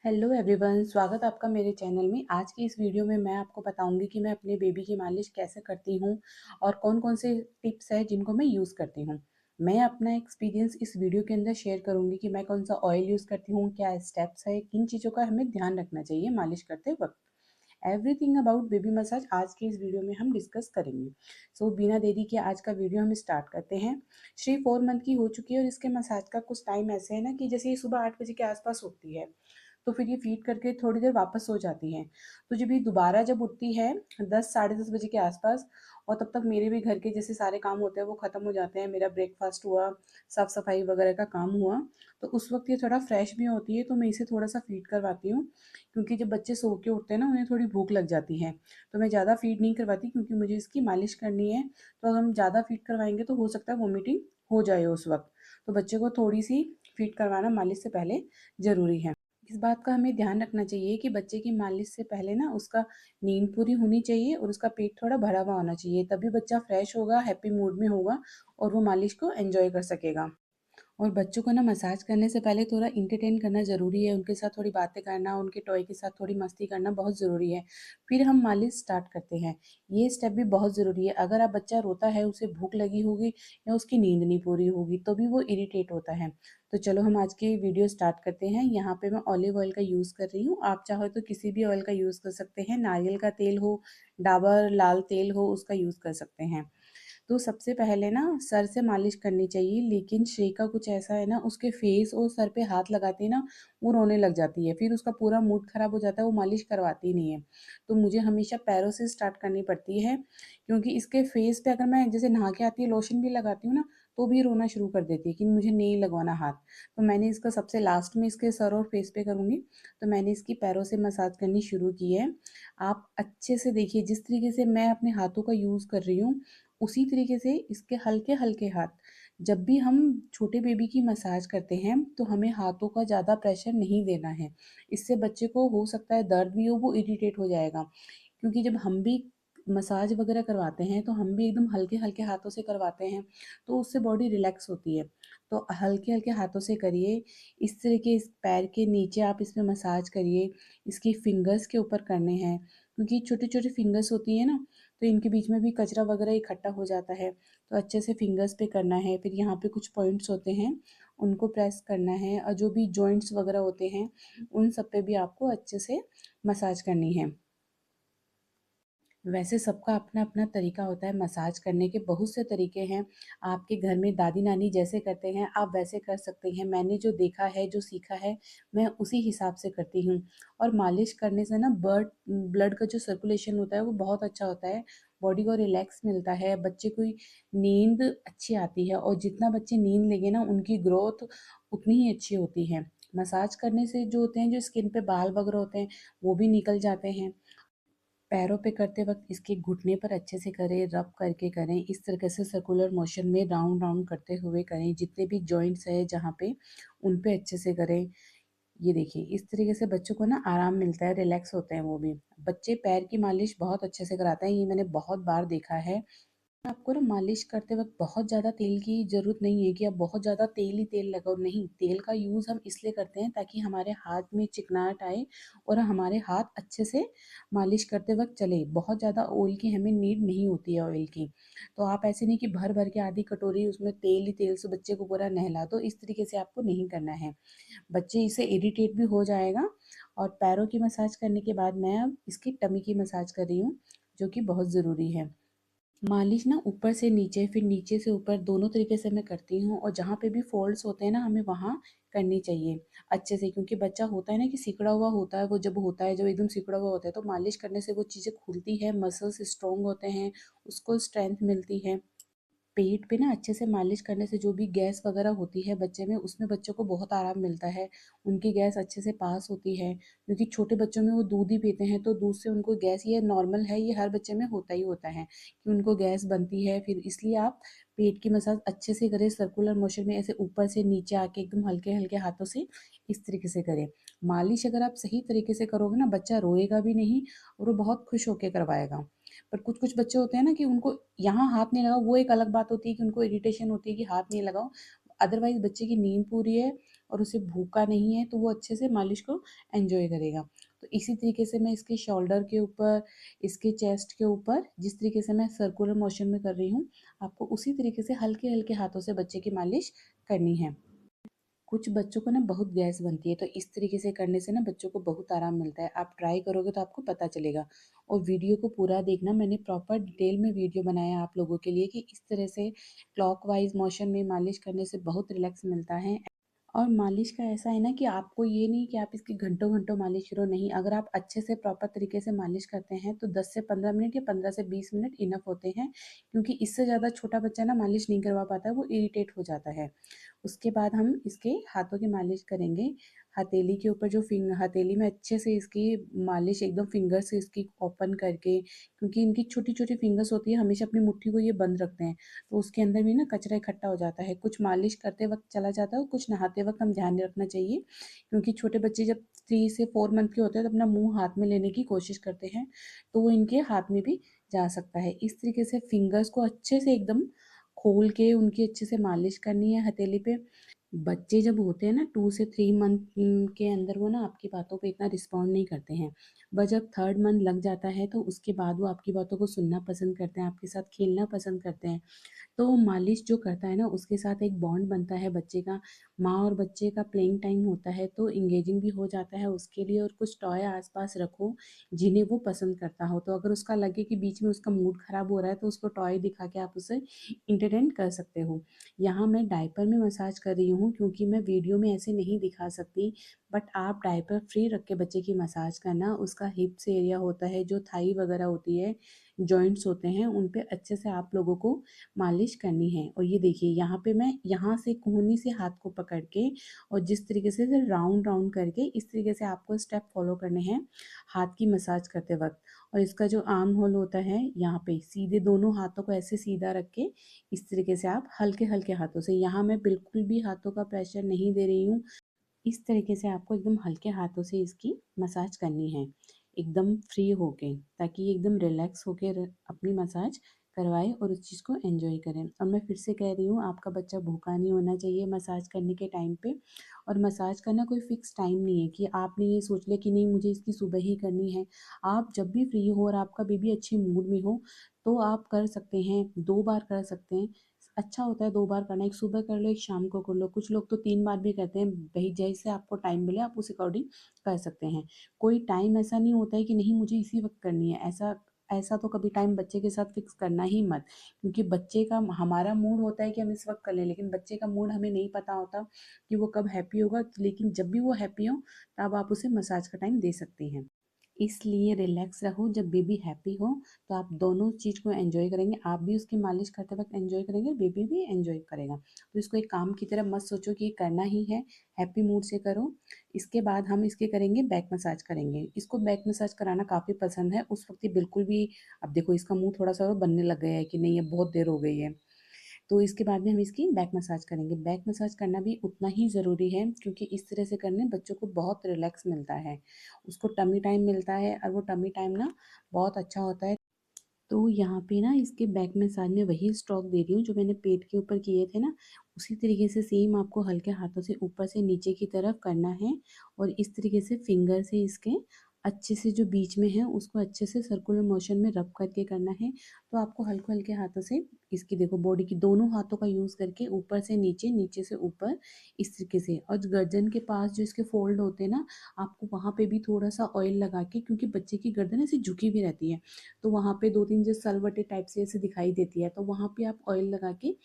Hello everyone, स्वागत आपका मेरे चैनल में। आज की इस वीडियो में मैं आपको बताऊंगी कि मैं अपने बेबी की मालिश कैसे करती हूँ और कौन कौन से टिप्स है जिनको मैं यूज़ करती हूँ। मैं अपना एक्सपीरियंस इस वीडियो के अंदर शेयर करूंगी कि मैं कौन सा ऑयल यूज़ करती हूँ, क्या स्टेप्स है, किन चीज़ों का हमें ध्यान रखना चाहिए मालिश करते वक्त। एवरीथिंग अबाउट बेबी मसाज आज के इस वीडियो में हम डिस्कस करेंगे। सो बिना देरी के आज का वीडियो हम स्टार्ट करते हैं। श्री 4 मंथ की हो चुकी है और इसके मसाज का कुछ टाइम ऐसे है ना कि जैसे ये सुबह 8 बजे के आसपास उठती है तो फिर ये फीड करके थोड़ी देर वापस सो जाती है। तो जब ये दोबारा जब उठती है 10 साढ़े 10 बजे के आसपास, और तब तक मेरे भी घर के जैसे सारे काम होते हैं वो ख़त्म हो जाते हैं। मेरा ब्रेकफास्ट हुआ, साफ़ सफाई वगैरह का काम हुआ, तो उस वक्त ये थोड़ा फ्रेश भी होती है, तो मैं इसे थोड़ा सा फीड करवाती हूँ। क्योंकि जब बच्चे सो के उठते हैं ना, उन्हें थोड़ी भूख लग जाती है। तो मैं ज़्यादा फीड नहीं करवाती क्योंकि मुझे इसकी मालिश करनी है। तो अगर हम ज़्यादा फीड करवाएंगे तो हो सकता है वोमिटिंग हो जाए उस वक्त। तो बच्चे को थोड़ी सी फीड करवाना मालिश से पहले ज़रूरी है। इस बात का हमें ध्यान रखना चाहिए कि बच्चे की मालिश से पहले ना उसका नींद पूरी होनी चाहिए और उसका पेट थोड़ा भरा हुआ होना चाहिए, तभी बच्चा फ्रेश होगा, हैप्पी मूड में होगा और वो मालिश को एंजॉय कर सकेगा। और बच्चों को ना मसाज करने से पहले थोड़ा इंटरटेन करना ज़रूरी है, उनके साथ थोड़ी बातें करना, उनके टॉय के साथ थोड़ी मस्ती करना बहुत ज़रूरी है। फिर हम मालिश स्टार्ट करते हैं। ये स्टेप भी बहुत ज़रूरी है। अगर आप बच्चा रोता है, उसे भूख लगी होगी या उसकी नींद नहीं पूरी होगी तो भी वो इरिटेट होता है। तो चलो हम आज की वीडियो स्टार्ट करते हैं। यहाँ पे मैं ऑलिव ऑयल का यूज़ कर रही हूँ। आप चाहो तो किसी भी ऑयल का यूज़ कर सकते हैं। नारियल का तेल हो, डाबर लाल तेल हो, उसका यूज़ कर सकते हैं। तो सबसे पहले ना सर से मालिश करनी चाहिए, लेकिन श्रेया कुछ ऐसा है ना, उसके फेस और सर पे हाथ लगाती है ना, वो रोने लग जाती है, फिर उसका पूरा मूड खराब हो जाता है, वो मालिश करवाती नहीं है। तो मुझे हमेशा पैरों से स्टार्ट करनी पड़ती है, क्योंकि इसके फेस पे अगर मैं जैसे नहा के आती है लोशन भी लगाती हूँ ना, तो भी रोना शुरू कर देती है कि मुझे नहीं लगवाना हाथ। तो मैंने इसका सबसे लास्ट में इसके सर और फेस पे करूँगी। तो मैंने इसकी पैरों से मसाज करनी शुरू की है। आप अच्छे से देखिए, जिस तरीके से मैं अपने हाथों का यूज़ कर रही हूँ उसी तरीके से इसके हल्के हल्के हाथ। जब भी हम छोटे बेबी की मसाज करते हैं तो हमें हाथों का ज़्यादा प्रेशर नहीं देना है। इससे बच्चे को हो सकता है दर्द भी हो, वो इरिटेट हो जाएगा। क्योंकि जब हम भी मसाज वगैरह करवाते हैं तो हम भी एकदम हल्के हल्के हाथों से करवाते हैं, तो उससे बॉडी रिलैक्स होती है। तो हल्के हल्के हाथों से करिए। इस तरह के इस पैर के नीचे आप इसमें मसाज करिए। इसकी फिंगर्स के ऊपर करने हैं, क्योंकि छोटी छोटी फिंगर्स होती है ना, तो इनके बीच में भी कचरा वगैरह इकट्ठा हो जाता है। तो अच्छे से फिंगर्स पे करना है। फिर यहाँ पे कुछ पॉइंट्स होते हैं, उनको प्रेस करना है, और जो भी जॉइंट्स वगैरह होते हैं उन सब पे भी आपको अच्छे से मसाज करनी है। वैसे सबका अपना अपना तरीका होता है मसाज करने के, बहुत से तरीके हैं। आपके घर में दादी नानी जैसे करते हैं आप वैसे कर सकते हैं। मैंने जो देखा है, जो सीखा है, मैं उसी हिसाब से करती हूँ। और मालिश करने से ना ब्लड का जो सर्कुलेशन होता है वो बहुत अच्छा होता है। बॉडी को रिलैक्स मिलता है, बच्चे को नींद अच्छी आती है, और जितना बच्चे नींद लेंगे ना उनकी ग्रोथ उतनी ही अच्छी होती है। मसाज करने से जो होते हैं, जो स्किन पे बाल वगैरह होते हैं, वो भी निकल जाते हैं। पैरों पे करते वक्त इसके घुटने पर अच्छे से करें, रब करके करें। इस तरीके से सर्कुलर मोशन में राउंड राउंड करते हुए करें। जितने भी जॉइंट्स है जहाँ पे, उन पे अच्छे से करें। ये देखिए, इस तरीके से बच्चों को ना आराम मिलता है, रिलैक्स होते हैं वो भी। बच्चे पैर की मालिश बहुत अच्छे से कराते हैं, ये मैंने बहुत बार देखा है। आपको ना मालिश करते वक्त बहुत ज़्यादा तेल की ज़रूरत नहीं है कि आप बहुत ज़्यादा तेल ही तेल लगाओ। नहीं, तेल का यूज़ हम इसलिए करते हैं ताकि हमारे हाथ में चिकनाहट आए और हमारे हाथ अच्छे से मालिश करते वक्त चले। बहुत ज़्यादा ऑयल की हमें नीड नहीं होती है ऑयल की। तो आप ऐसे नहीं कि भर भर के आधी कटोरी उसमें तेल ही तेल से बच्चे को पूरा नहला दो, इस तरीके से आपको नहीं करना है। बच्चे इससे इरिटेट भी हो जाएगा। और पैरों की मसाज करने के बाद मैं अब इसकी टमी की मसाज कर रही हूँ, जो कि बहुत ज़रूरी है। मालिश ना ऊपर से नीचे फिर नीचे से ऊपर दोनों तरीके से मैं करती हूँ, और जहाँ पे भी फोल्ड्स होते हैं ना हमें वहाँ करनी चाहिए अच्छे से। क्योंकि बच्चा होता है ना कि सिकुड़ा हुआ होता है, वो जब होता है, जब एकदम सिकुड़ा हुआ होता है, तो मालिश करने से वो चीज़ें खुलती है, मसल्स स्ट्रॉन्ग होते हैं, उसको स्ट्रेंथ मिलती है। पेट पे ना अच्छे से मालिश करने से जो भी गैस वगैरह होती है बच्चे में, उसमें बच्चों को बहुत आराम मिलता है। उनकी गैस अच्छे से पास होती है, क्योंकि छोटे बच्चों में वो दूध ही पीते हैं, तो दूध से उनको गैस, ये नॉर्मल है, ये हर बच्चे में होता ही होता है कि उनको गैस बनती है। फिर इसलिए आप पेट की मसाज अच्छे से करें, सर्कुलर मोशन में, ऐसे ऊपर से नीचे आके एकदम हल्के हल्के हाथों से इस तरीके से करें। मालिश अगर आप सही तरीके से करोगे ना, बच्चा रोएगा भी नहीं और वो बहुत खुश होकर करवाएगा। पर कुछ कुछ बच्चे होते हैं ना कि उनको यहाँ हाथ नहीं लगाओ, वो एक अलग बात होती है कि उनको इरिटेशन होती है कि हाथ नहीं लगाओ। अदरवाइज बच्चे की नींद पूरी है, और उसे भूखा नहीं है तो वो अच्छे से मालिश को एंजॉय करेगा। तो इसी तरीके से मैं इसके शोल्डर के ऊपर, इसके चेस्ट के ऊपर जिस तरीके से मैं सर्कुलर मोशन में कर रही हूँ, आपको उसी तरीके से हल्के हल्के हाथों से बच्चे की मालिश करनी है। कुछ बच्चों को ना बहुत गैस बनती है, तो इस तरीके से करने से ना बच्चों को बहुत आराम मिलता है। आप ट्राई करोगे तो आपको पता चलेगा। और वीडियो को पूरा देखना, मैंने प्रॉपर डिटेल में वीडियो बनाया आप लोगों के लिए कि इस तरह से क्लॉकवाइज मोशन में मालिश करने से बहुत रिलैक्स मिलता है। और मालिश का ऐसा है ना कि आपको ये नहीं कि आप इसकी घंटों घंटों मालिश करो, नहीं, अगर आप अच्छे से प्रॉपर तरीके से मालिश करते हैं तो 10 से 15 मिनट या 15 से 20 मिनट इनफ होते हैं, क्योंकि इससे ज़्यादा छोटा बच्चा ना मालिश नहीं करवा पाता है, वो इरिटेट हो जाता है। उसके बाद हम इसके हाथों की मालिश करेंगे। हथेली के ऊपर जो हथेली में अच्छे से इसकी मालिश एकदम फिंगर से इसकी ओपन करके, क्योंकि इनकी छोटी छोटी फिंगर्स होती है, हमेशा अपनी मुट्ठी को ये बंद रखते हैं, तो उसके अंदर भी ना कचरा इकट्ठा हो जाता है। कुछ मालिश करते वक्त चला जाता है और कुछ नहाते वक्त हम ध्यान रखना चाहिए, क्योंकि छोटे बच्चे जब 3 से 4 मंथ के होते हैं तो अपना मुंह हाथ में लेने की कोशिश करते हैं, तो वो इनके हाथ में भी जा सकता है। इस तरीके से फिंगर्स को अच्छे से एकदम खोल के उनकी अच्छे से मालिश करनी है हथेली पे। बच्चे जब होते हैं ना 2 से 3 मंथ के अंदर, वो ना आपकी बातों पे इतना रिस्पॉन्ड नहीं करते हैं, बस जब 3rd मंथ लग जाता है तो उसके बाद वो आपकी बातों को सुनना पसंद करते हैं, आपके साथ खेलना पसंद करते हैं। तो मालिश जो करता है ना उसके साथ एक बॉन्ड बनता है बच्चे का। माँ और बच्चे का प्लेइंग टाइम होता है तो इंगेजिंग भी हो जाता है उसके लिए। और कुछ टॉय आसपास रखो जिन्हें वो पसंद करता हो, तो अगर उसका लगे कि बीच में उसका मूड खराब हो रहा है तो उसको टॉय दिखा के आप उसे इंटरटेन कर सकते हो। यहाँ मैं डायपर में मसाज कर रही हूँ, क्योंकि मैं वीडियो में ऐसे नहीं दिखा सकती, बट आप डायपर फ्री रख के बच्चे की मसाज करना। उसका हिप्स एरिया होता है, जो थाई वगैरह होती है, जॉइंट्स होते हैं, उन पे अच्छे से आप लोगों को मालिश करनी है। और ये देखिए यहाँ पे मैं यहाँ से कोहनी से हाथ को पकड़ के और जिस तरीके से राउंड राउंड करके इस तरीके से आपको स्टेप फॉलो करने हैं हाथ की मसाज करते वक्त। और इसका जो आर्म होल होता है, यहाँ पे सीधे दोनों हाथों को ऐसे सीधा रख के इस तरीके से आप हल्के हल्के हाथों से, यहाँ मैं बिल्कुल भी हाथों का प्रेशर नहीं दे रही हूँ, इस तरीके से आपको एकदम हल्के हाथों से इसकी मसाज करनी है, एकदम फ्री होके, ताकि ये एकदम रिलैक्स होके अपनी मसाज करवाए और उस चीज़ को एंजॉय करें। और मैं फिर से कह रही हूँ, आपका बच्चा भूखा नहीं होना चाहिए मसाज करने के टाइम पे। और मसाज करना कोई फिक्स टाइम नहीं है कि आपने ये सोच लिया कि नहीं मुझे इसकी सुबह ही करनी है। आप जब भी फ्री हो और आपका बेबी अच्छे मूड में हो तो आप कर सकते हैं, 2 बार कर सकते हैं। अच्छा होता है 2 बार करना, एक सुबह कर लो एक शाम को कर लो, कुछ लोग तो 3 बार भी करते हैं। भाई जैसे आपको टाइम मिले आप उस अकॉर्डिंग कर सकते हैं। कोई टाइम ऐसा नहीं होता है कि नहीं मुझे इसी वक्त करनी है, ऐसा ऐसा तो कभी टाइम बच्चे के साथ फिक्स करना ही मत, क्योंकि बच्चे का, हमारा मूड होता है कि हम इस वक्त कर लें, लेकिन बच्चे का मूड हमें नहीं पता होता कि वो कब हैप्पी होगा। लेकिन जब भी वो हैप्पी हो तब आप उसे मसाज का टाइम दे सकती हैं। इसलिए रिलैक्स रहो, जब बेबी हैप्पी हो तो आप दोनों चीज़ को एंजॉय करेंगे, आप भी उसकी मालिश करते वक्त एंजॉय करेंगे, बेबी भी एंजॉय करेगा। तो इसको एक काम की तरह मत सोचो कि ये करना ही है, हैप्पी मूड से करो। इसके बाद हम इसके करेंगे बैक मसाज करेंगे। इसको बैक मसाज कराना काफ़ी पसंद है, उस वक्त ये बिल्कुल भी, अब देखो इसका मुंह थोड़ा सा और बनने लग गया है कि नहीं अब बहुत देर हो गई है। तो इसके बाद में हम इसकी बैक मसाज करेंगे। बैक मसाज करना भी उतना ही ज़रूरी है, क्योंकि इस तरह से करने बच्चों को बहुत रिलैक्स मिलता है, उसको टमी टाइम मिलता है, और वो टमी टाइम ना बहुत अच्छा होता है। तो यहाँ पे ना इसके बैक मसाज में वही स्ट्रोक दे रही हूँ जो मैंने पेट के ऊपर किए थे ना, उसी तरीके से सेम आपको हल्के हाथों से ऊपर से नीचे की तरफ करना है। और इस तरीके से फिंगर से इसके अच्छे से जो बीच में है उसको अच्छे से सर्कुलर मोशन में रब करके करना है। तो आपको हल्के हल्के हाथों से इसकी, देखो बॉडी की दोनों हाथों का यूज़ करके ऊपर से नीचे, नीचे से ऊपर, इस तरीके से। और गर्दन के पास जो इसके फोल्ड होते हैं ना, आपको वहाँ पे भी थोड़ा सा ऑयल लगा के, क्योंकि बच्चे की गर्दन ऐसी झुकी भी रहती है, तो वहाँ पे 2-3 जो सलवटे टाइप से ऐसे दिखाई देती है, तो वहाँ पे आप ऑयल लगा के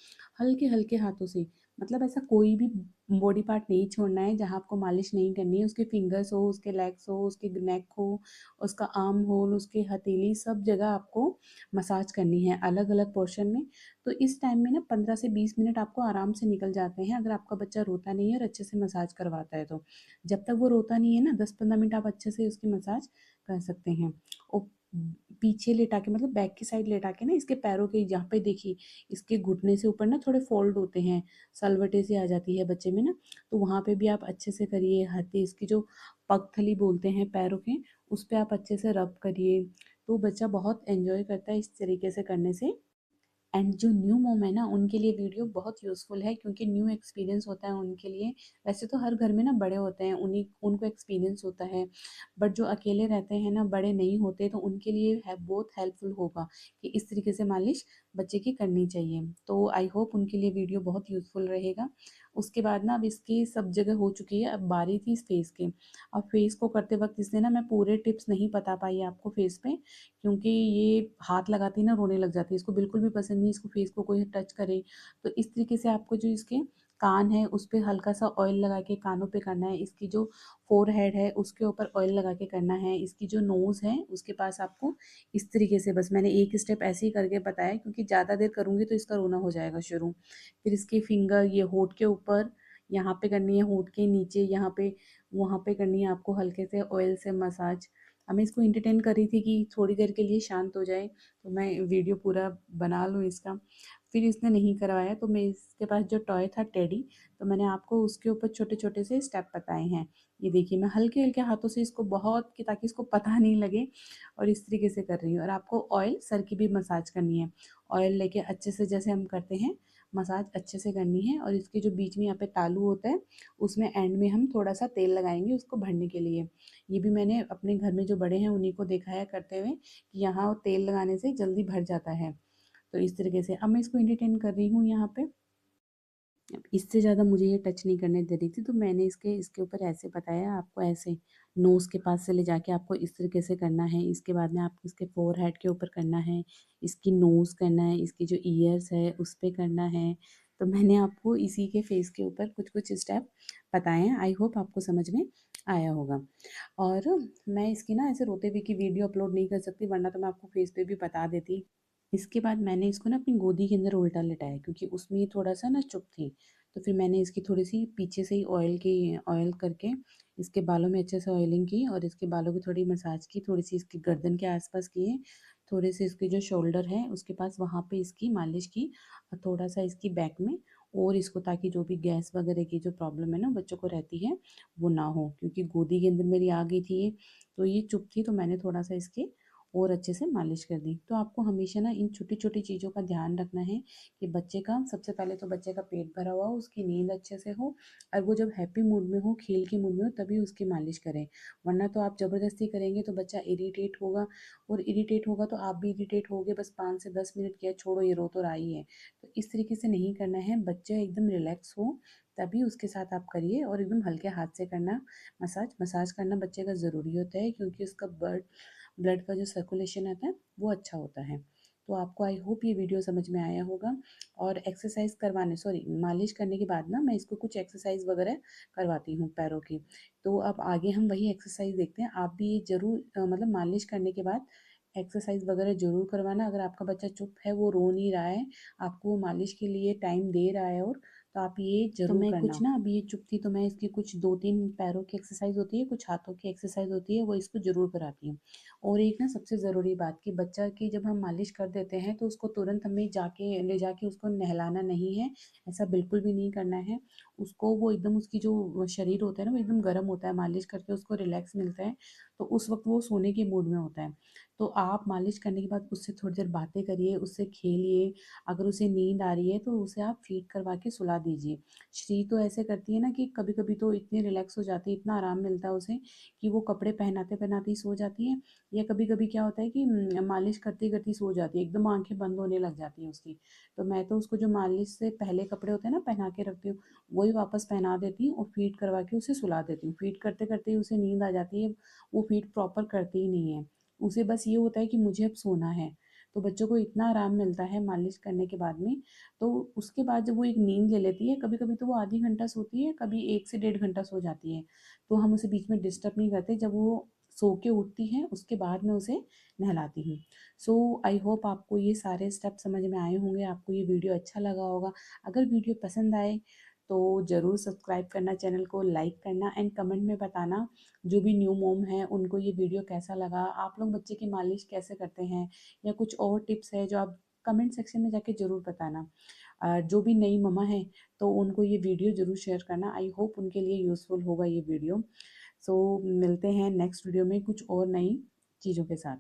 हल्के हल्के हाथों से, मतलब ऐसा कोई भी बॉडी पार्ट नहीं छोड़ना है जहाँ आपको मालिश नहीं करनी है। उसके फिंगर्स हो, उसके लेग्स हो, उसके नेक हो, उसका आर्म होल, उसके हथेली, सब जगह आपको मसाज करनी है अलग अलग पोर्शन में। तो इस टाइम में ना 15 से 20 मिनट आपको आराम से निकल जाते हैं, अगर आपका बच्चा रोता नहीं है और अच्छे से मसाज करवाता है तो। जब तक वो रोता नहीं है ना, 10-15 मिनट आप अच्छे से उसकी मसाज कर सकते हैं। और पीछे लेटा के, मतलब बैक की साइड लेटा के ना, इसके पैरों के जहाँ पे देखिए, इसके घुटने से ऊपर ना थोड़े फोल्ड होते हैं, सलवटे से आ जाती है बच्चे में ना, तो वहाँ पे भी आप अच्छे से करिए। हाथी इसकी जो पगथली बोलते हैं पैरों के, उस पे आप अच्छे से रब करिए, तो बच्चा बहुत एंजॉय करता है इस तरीके से करने से। एंड जो न्यू मोम है ना, उनके लिए वीडियो बहुत यूज़फुल है, क्योंकि न्यू एक्सपीरियंस होता है उनके लिए। वैसे तो हर घर में ना बड़े होते हैं, उन्हीं उनको एक्सपीरियंस होता है, बट जो अकेले रहते हैं ना, बड़े नहीं होते, तो उनके लिए है बहुत हेल्पफुल होगा कि इस तरीके से मालिश बच्चे की करनी चाहिए। तो आई होप उनके लिए वीडियो बहुत यूज़फुल रहेगा। उसके बाद ना अब इसकी सब जगह हो चुकी है, अब बारी थी इस फेस की। अब फेस को करते वक्त इसलिए ना मैं पूरे टिप्स नहीं बता पाई आपको फेस पे, क्योंकि ये हाथ लगाती है ना रोने लग जाती है, इसको बिल्कुल भी पसंद नहीं इसको फेस को कोई टच करे। तो इस तरीके से आपको जो इसके कान है उस पे हल्का सा ऑयल लगा के कानों पे करना है, इसकी जो फोरहेड है उसके ऊपर ऑयल लगा के करना है, इसकी जो नोज़ है उसके पास आपको इस तरीके से, बस मैंने एक स्टेप ऐसे ही करके बताया क्योंकि ज़्यादा देर करूँगी तो इसका रोना हो जाएगा शुरू। फिर इसकी फिंगर ये होठ के ऊपर यहाँ पे करनी है, होठ के नीचे यहाँ पे, वहाँ पे करनी है आपको हल्के से ऑयल से मसाज। अब मैं इसको एंटरटेन कर रही थी कि थोड़ी देर के लिए शांत हो जाए, तो मैं वीडियो पूरा बना लूँ इसका। फिर इसने नहीं करवाया तो मैं इसके पास जो टॉय था टेडी, तो मैंने आपको उसके ऊपर छोटे छोटे से स्टेप बताए हैं। ये देखिए मैं हल्के हल्के हाथों से इसको बहुत, कि ताकि इसको पता नहीं लगे, और इस तरीके से कर रही हूँ। और आपको ऑयल सर की भी मसाज करनी है, ऑयल लेके अच्छे से जैसे हम करते हैं मसाज अच्छे से करनी है। और इसके जो बीच में यहाँ पे तालू होता है उसमें एंड में हम थोड़ा सा तेल लगाएंगे उसको भरने के लिए। ये भी मैंने अपने घर में जो बड़े हैं उन्हीं को देखा है करते हुए कि यहाँ तेल लगाने से जल्दी भर जाता है। तो इस तरीके से अब मैं इसको एंटरटेन कर रही हूँ यहाँ पे। अब इससे ज़्यादा मुझे ये टच नहीं करने दे रही थी, तो मैंने इसके इसके ऊपर ऐसे बताया आपको, ऐसे नोज़ के पास से ले जाके आपको इस तरीके से करना है। इसके बाद में आपको इसके फोरहेड के ऊपर करना है, इसकी नोज़ करना है, इसकी जो ईयर्स है उस पे करना है। तो मैंने आपको इसी के फेस के ऊपर कुछ कुछ स्टेप बताए हैं, आई होप आपको समझ में आया होगा। और मैं इसकी ना ऐसे रोते हुए की वीडियो अपलोड नहीं कर सकती, वरना तो मैं आपको फेस पे भी बता देती। इसके बाद मैंने इसको ना अपनी गोदी के अंदर उल्टा लिटाया, क्योंकि उसमें ये थोड़ा-सा ना चुप थी। तो फिर मैंने इसकी थोड़ी-सी पीछे से ही ऑयल करके इसके बालों में अच्छे से ऑयलिंग की, और इसके बालों की थोड़ी मसाज की, थोड़ी-सी इसकी गर्दन के आस-पास किए, थोड़े से इसके जो शोल्डर है उसके पास वहाँ पे इसकी मालिश की, और थोड़ा-सा इसकी बैक में, और इसको, ताकि जो भी गैस वगैरह की जो प्रॉब्लम है ना बच्चों को रहती है वो ना हो, क्योंकि गोदी के अंदर मेरी आ गई थी ये, तो ये चुप थी, तो मैंने थोड़ा-सा इसके और अच्छे से मालिश कर दी। तो आपको हमेशा ना इन छोटी-छोटी चीज़ों का ध्यान रखना है कि बच्चे का, सबसे पहले तो बच्चे का पेट भरा हुआ हो, उसकी नींद अच्छे से हो, और वो जब हैप्पी मूड में हो, खेल के मूड में हो, तभी उसकी मालिश करें। वरना तो आप ज़बरदस्ती करेंगे तो बच्चा इरिटेट होगा, और इरिटेट होगा तो आप भी इरिटेट होगे, बस 5 से 10 मिनट किया, छोड़ो ये रो तो रहा ही है। तो इस तरीके से नहीं करना है, बच्चा एकदम रिलैक्स हो तभी उसके साथ आप करिए, और एकदम हल्के हाथ से करना मसाज। मसाज करना बच्चे का ज़रूरी होता है, क्योंकि उसका ब्लड का जो सर्कुलेशन आता है वो अच्छा होता है। तो आपको आई होप ये वीडियो समझ में आया होगा। और एक्सरसाइज करवाने, सॉरी, मालिश करने के बाद ना मैं इसको कुछ एक्सरसाइज वगैरह करवाती हूँ पैरों की। तो अब आगे हम वही एक्सरसाइज देखते हैं। आप भी ये ज़रूर मतलब मालिश करने के बाद एक्सरसाइज वगैरह ज़रूर करवाना। अगर आपका बच्चा चुप है, वो रो नहीं रहा है, आपको वो मालिश के लिए टाइम दे रहा है, और तो आप ये तो ज़रूर मैं करना। कुछ ना, अभी ये चुप थी तो मैं इसकी कुछ 2-3 पैरों की एक्सरसाइज होती है, कुछ हाथों की एक्सरसाइज होती है, वो इसको ज़रूर कराती हूँ। और एक ना सबसे ज़रूरी बात, कि बच्चा की जब हम मालिश कर देते हैं तो उसको तुरंत हमें जाके ले जाके उसको नहलाना नहीं है, ऐसा बिल्कुल भी नहीं करना है। उसको वो एकदम, उसकी जो शरीर होता है ना वो एकदम गर्म होता है, मालिश करके उसको रिलैक्स मिलता है, तो उस वक्त वो सोने के मूड में होता है। तो आप मालिश करने के बाद उससे थोड़ी देर बातें करिए, उससे खेलिए। अगर उसे नींद आ रही है तो उसे आप फीड करवा के सुला दीजिए। श्री तो ऐसे करती है ना कि कभी कभी तो इतनी रिलैक्स हो जाती है, इतना आराम मिलता है उसे, कि वो कपड़े पहनाते पहनाते ही सो जाती है, या कभी कभी क्या होता है कि मालिश करती करती सो जाती है, एकदम आंखें बंद होने लग जाती हैं उसकी। तो मैं तो उसको जो मालिश से पहले कपड़े होते हैं ना पहना के रखती हूँ, वही वापस पहना देती हूँ, और फीड करवा के उसे सुला देती हूँ। फीड करते करते ही उसे नींद आ जाती है, वो फीड प्रॉपर करती ही नहीं है, उसे बस ये होता है कि मुझे अब सोना है। तो बच्चों को इतना आराम मिलता है मालिश करने के बाद में। तो उसके बाद जब वो एक नींद ले लेती है, कभी कभी तो वो आधी घंटा सोती है, कभी 1 से 1.5 घंटा सो जाती है, तो हम उसे बीच में डिस्टर्ब नहीं करते। जब वो सो के उठती है उसके बाद मैं उसे नहलाती हूँ। सो आई होप आपको ये सारे स्टेप समझ में आए होंगे, आपको ये वीडियो अच्छा लगा होगा। अगर वीडियो पसंद आए तो ज़रूर सब्सक्राइब करना, चैनल को लाइक करना, एंड कमेंट में बताना जो भी न्यू मोम है उनको ये वीडियो कैसा लगा, आप लोग बच्चे की मालिश कैसे करते हैं, या कुछ और टिप्स है जो आप कमेंट सेक्शन में जाके ज़रूर बताना। जो भी नई ममा है तो उनको ये वीडियो ज़रूर शेयर करना, आई होप उनके लिए यूज़फुल होगा ये वीडियो। सो मिलते हैं नेक्स्ट वीडियो में कुछ और नई चीज़ों के साथ।